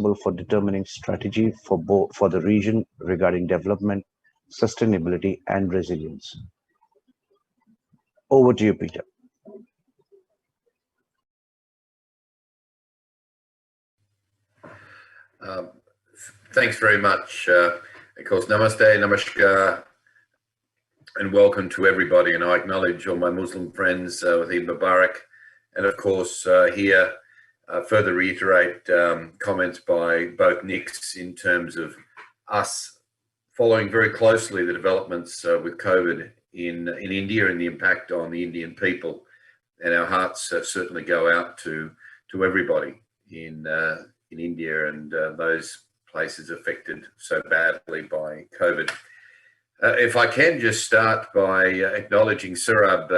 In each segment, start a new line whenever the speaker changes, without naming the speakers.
for determining strategy for the region regarding development, sustainability, and resilience. Over to you, Peter.
Thanks very much. Of course, namaste, namaskar, and welcome to everybody. And I acknowledge all my Muslim friends with Eid Mubarak. And of course, here, further reiterate comments by both Nicks in terms of us following very closely the developments with COVID in India and the impact on the Indian people. And our hearts certainly go out to everybody in India and those places affected so badly by COVID. If I can just start by acknowledging Saurabh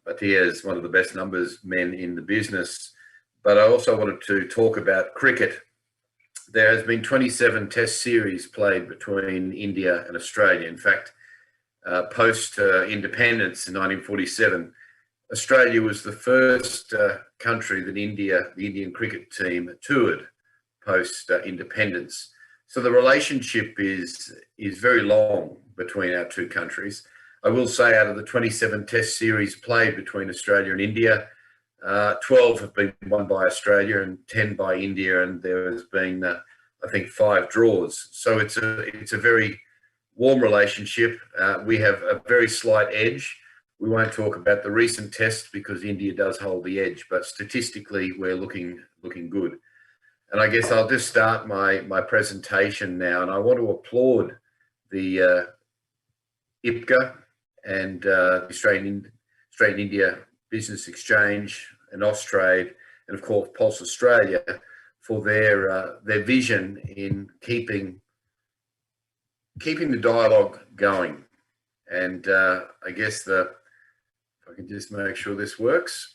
Bhartia as one of the best numbers men in the business, but I also wanted to talk about cricket. There has been 27 test series played between India and Australia. In fact, post-independence in 1947, Australia was the first country that the Indian cricket team toured post-independence. So the relationship is very long between our two countries. I will say out of the 27 test series played between Australia and India, 12 have been won by Australia and 10 by India, and there has been, I think, 5 draws. So it's a very warm relationship. We have a very slight edge. We won't talk about the recent tests because India does hold the edge, but statistically we're looking good. And I guess I'll just start my presentation now, and I want to applaud the IPGA and the Australian India Business Exchange and Austrade, and of course Pulse Australia for their vision in keeping the dialogue going. And I guess if I can just make sure this works.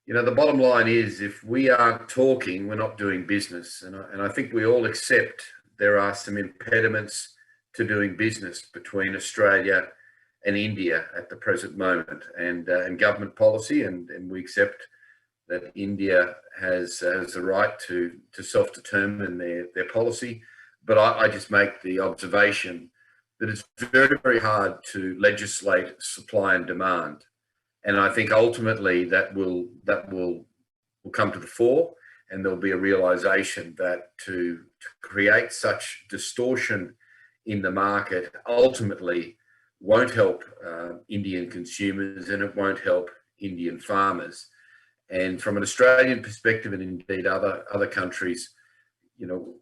You know, the bottom line is if we aren't talking, we're not doing business. And I think we all accept there are some impediments to doing business between Australia and India at the present moment, and government policy, and we accept that India has the right to self-determine their policy. But I just make the observation that it's very, very hard to legislate supply and demand. And I think ultimately that will come to the fore, and there'll be a realization that to create such distortion in the market ultimately won't help Indian consumers, and it won't help Indian farmers. And from an Australian perspective, and indeed other countries, you know,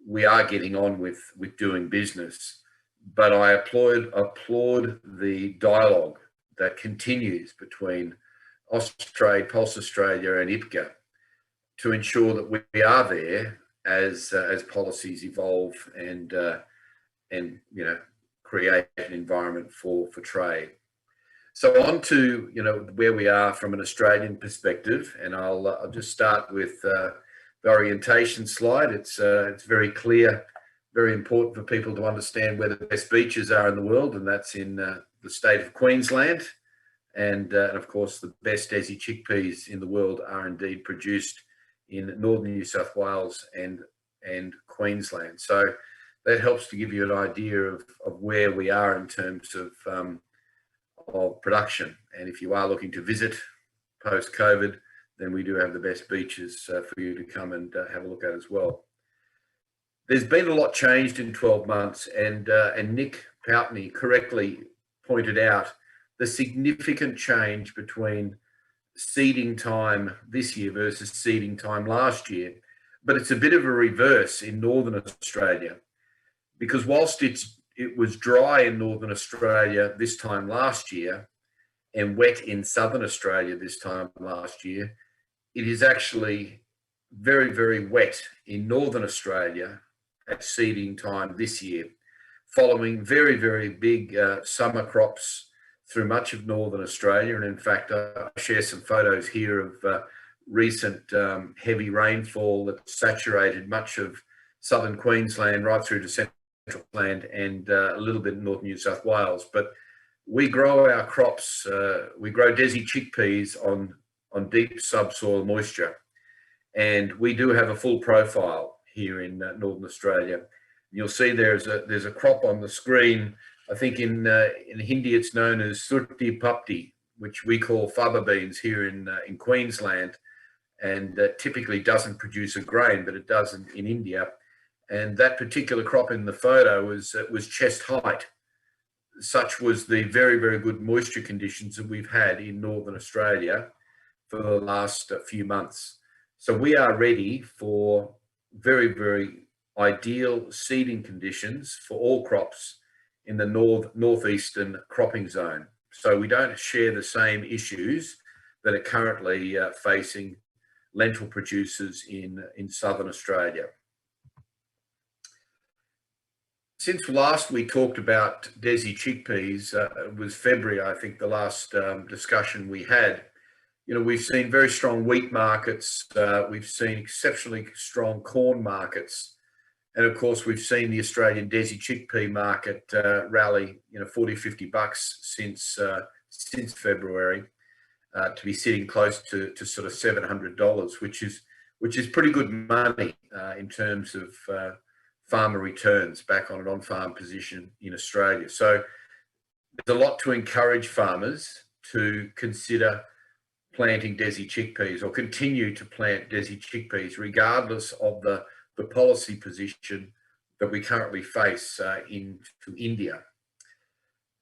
we are getting on with doing business. But I applaud the dialogue that continues between Austrade, Pulse Australia and IPGA to ensure that we are there as policies evolve and you know, create an environment for trade. So on to, you know, where we are from an Australian perspective, and I'll just start with the orientation slide. It's very clear, very important for people to understand where the best beaches are in the world, and that's in the state of Queensland. And of course, the best Desai chickpeas in the world are indeed produced in northern New South Wales and Queensland. So that helps to give you an idea of where we are in terms of production. And if you are looking to visit post-COVID, then we do have the best beaches for you to come and have a look at as well. There's been a lot changed in 12 months, and Nick Poutney correctly pointed out the significant change between seeding time this year versus seeding time last year. But it's a bit of a reverse in Northern Australia, because whilst it was dry in Northern Australia this time last year and wet in Southern Australia this time last year, it is actually very, very wet in Northern Australia at seeding time this year, following very, very big summer crops through much of Northern Australia. And in fact, I share some photos here of recent heavy rainfall that saturated much of southern Queensland right through to central Queensland and a little bit in northern New South Wales. But we grow our crops, we grow Desai chickpeas on deep subsoil moisture. And we do have a full profile here in Northern Australia. You'll see there's a crop on the screen. I think in Hindi it's known as surti papti, which we call faba beans here in Queensland, and typically doesn't produce a grain, but it does in India. And that particular crop in the photo was chest height. Such was the very, very good moisture conditions that we've had in Northern Australia for the last few months. So we are ready for very, very ideal seeding conditions for all crops in the northeastern cropping zone. So we don't share the same issues that are currently facing lentil producers in southern Australia. Since last we talked about Desi chickpeas, it was February, I think, the last discussion we had. You know, we've seen very strong wheat markets. We've seen exceptionally strong corn markets. And of course, we've seen the Australian Desi chickpea market rally, you know, 40, 50 bucks since February, to be sitting close to sort of $700, which is pretty good money in terms of farmer returns back on an on-farm position in Australia. So there's a lot to encourage farmers to consider planting Desi chickpeas or continue to plant Desi chickpeas, regardless of the policy position that we currently face into India.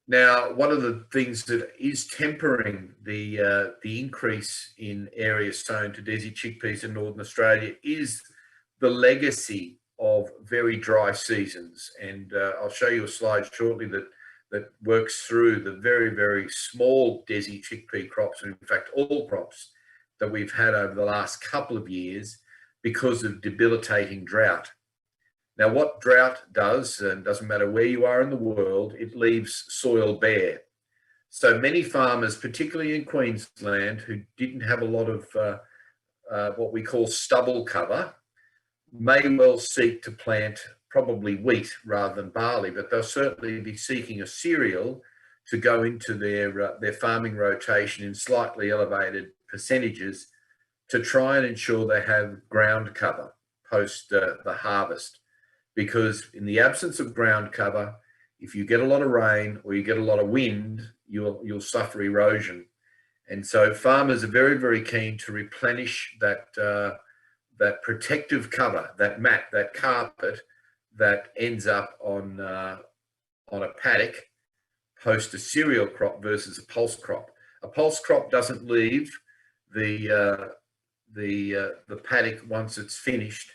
Now, one of the things that is tempering the increase in areas sown to Desi chickpeas in Northern Australia is the legacy of very dry seasons. And I'll show you a slide shortly that works through the very, very small Desi chickpea crops, and in fact, all crops that we've had over the last couple of years because of debilitating drought. Now, what drought does, and doesn't matter where you are in the world, it leaves soil bare. So many farmers, particularly in Queensland, who didn't have a lot of what we call stubble cover, may well seek to plant probably wheat rather than barley, but they'll certainly be seeking a cereal to go into their farming rotation in slightly elevated percentages to try and ensure they have ground cover post the harvest. Because in the absence of ground cover, if you get a lot of rain or you get a lot of wind, you'll suffer erosion. And so farmers are very, very keen to replenish that protective cover, that mat, that carpet that ends up on a paddock post a cereal crop versus a pulse crop. A pulse crop doesn't leave the paddock once it's finished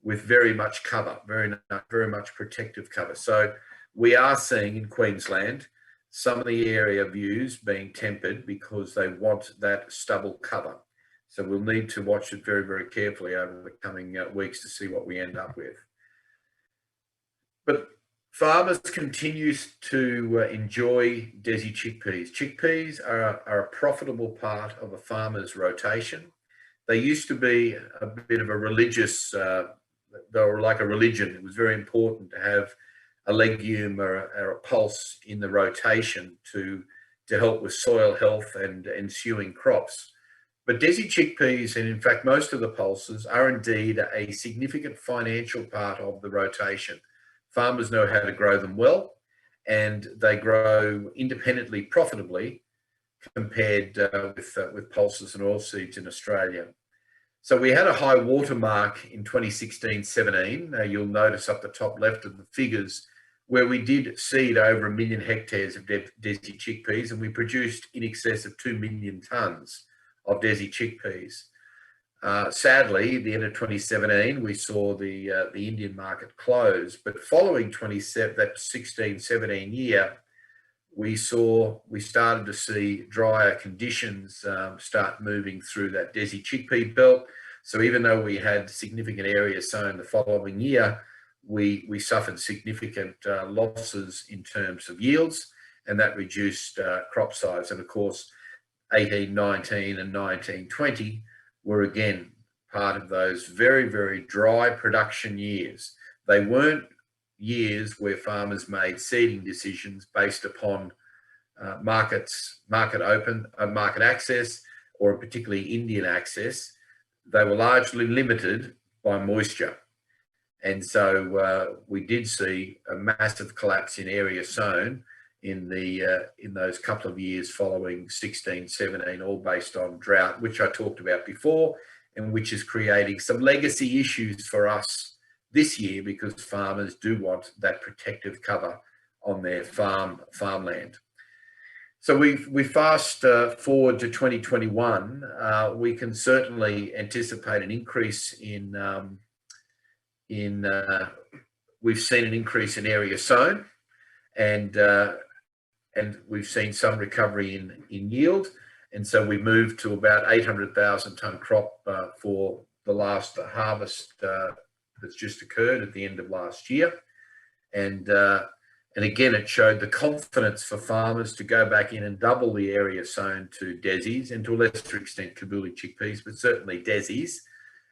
with very much cover, very much protective cover. So we are seeing in Queensland some of the area views being tempered because they want that stubble cover. So we'll need to watch it very, very carefully over the coming weeks to see what we end up with. But farmers continue to enjoy Desi chickpeas. Chickpeas are a profitable part of a farmer's rotation. They used to be a bit of a religious, they were like a religion. It was very important to have a legume or a pulse in the rotation to help with soil health and ensuing crops. But Desi chickpeas, and in fact most of the pulses, are indeed a significant financial part of the rotation. Farmers know how to grow them well, and they grow independently profitably compared with pulses and oilseeds in Australia. So we had a high watermark in 2016-17. You'll notice up the top left of the figures where we did seed over 1 million hectares of Desi chickpeas, and we produced in excess of 2 million tonnes of Desi chickpeas. Sadly, at the end of 2017, we saw the Indian market close, but following that 16-17 year, we started to see drier conditions start moving through that Desi chickpea belt. So even though we had significant areas sown the following year, we suffered significant losses in terms of yields, and that reduced crop size. And of course, 18-19 and 19-20 were again part of those very, very dry production years. They weren't years where farmers made seeding decisions based upon market access, or particularly Indian access. They were largely limited by moisture. And so we did see a massive collapse in area sown in those couple of years following 16, 17, all based on drought, which I talked about before, and which is creating some legacy issues for us this year because farmers do want that protective cover on their farmland. So we fast forward to 2021. We can certainly anticipate an increase we've seen an increase in area sown, and we've seen some recovery in yield, and so we moved to about 800,000 tonne crop for the last harvest that's just occurred at the end of last year, and again it showed the confidence for farmers to go back in and double the area sown to Desis, and to a lesser extent Kabuli chickpeas, but certainly Desis.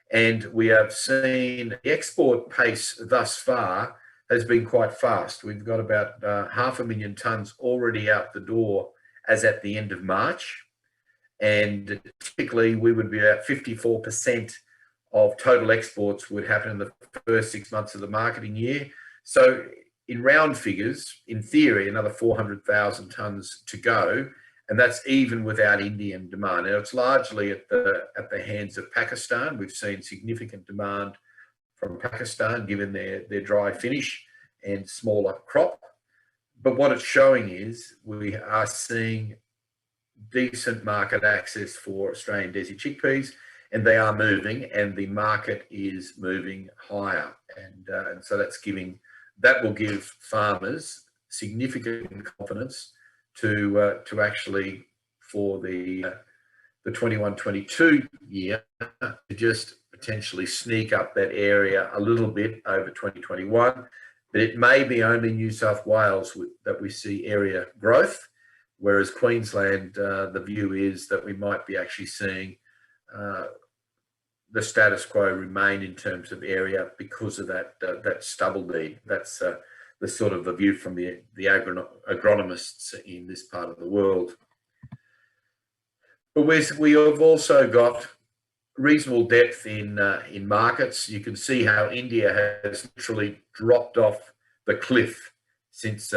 And we have seen the export pace thus far has been quite fast. We've got about 500,000 tonnes already out the door as at the end of March. And typically we would be about 54% of total exports would happen in the first 6 months of the marketing year. So in round figures, in theory, another 400,000 tonnes to go. And that's even without Indian demand. Now, it's largely at the hands of Pakistan. We've seen significant demand from Pakistan, given their dry finish and smaller crop. But what it's showing is we are seeing decent market access for Australian Desi chickpeas, and they are moving, and the market is moving higher. And so that will give farmers significant confidence to actually, for the 21-22 year, to just potentially sneak up that area a little bit over 2021. But it may be only New South Wales that we see area growth, whereas Queensland, the view is that we might be actually seeing the status quo remain in terms of area because of that stubble need. That's the sort of the view from the agronomists in this part of the world. But we have also got reasonable depth in markets. You can see how India has literally dropped off the cliff since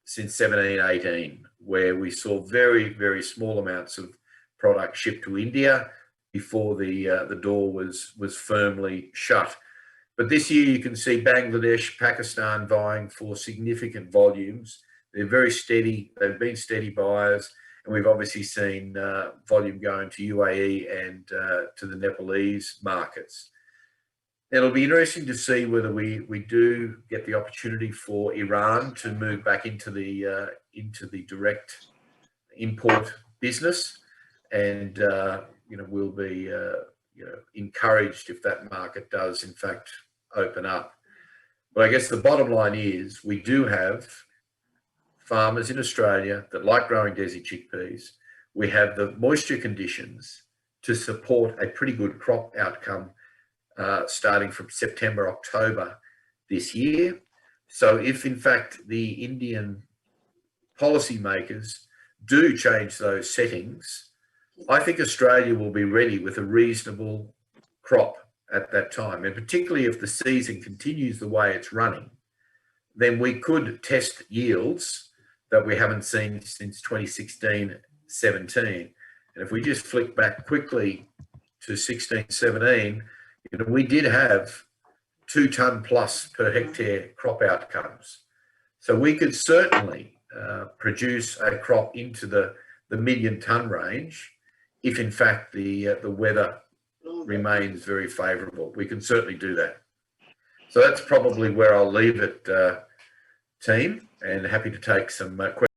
17, 18, where we saw very, very small amounts of product shipped to India before the door was firmly shut. But this year you can see Bangladesh, Pakistan vying for significant volumes. They're very steady. They've been steady buyers. And we've obviously seen volume going to UAE and to the Nepalese markets. It'll be interesting to see whether we do get the opportunity for Iran to move back into the direct import business. And, we'll be encouraged if that market does, in fact, open up. But I guess the bottom line is we do have farmers in Australia that like growing Desi chickpeas. We have the moisture conditions to support a pretty good crop outcome starting from September, October this year. So if, in fact, the Indian policymakers do change those settings, I think Australia will be ready with a reasonable crop at that time. And particularly if the season continues the way it's running, then we could test yields that we haven't seen since 2016, 17. And if we just flick back quickly to 16, 17, we did have 2 tonne plus per hectare crop outcomes. So we could certainly produce a crop into the million tonne range if in fact the weather remains very favourable. We can certainly do that. So that's probably where I'll leave it, team, and happy to take some questions.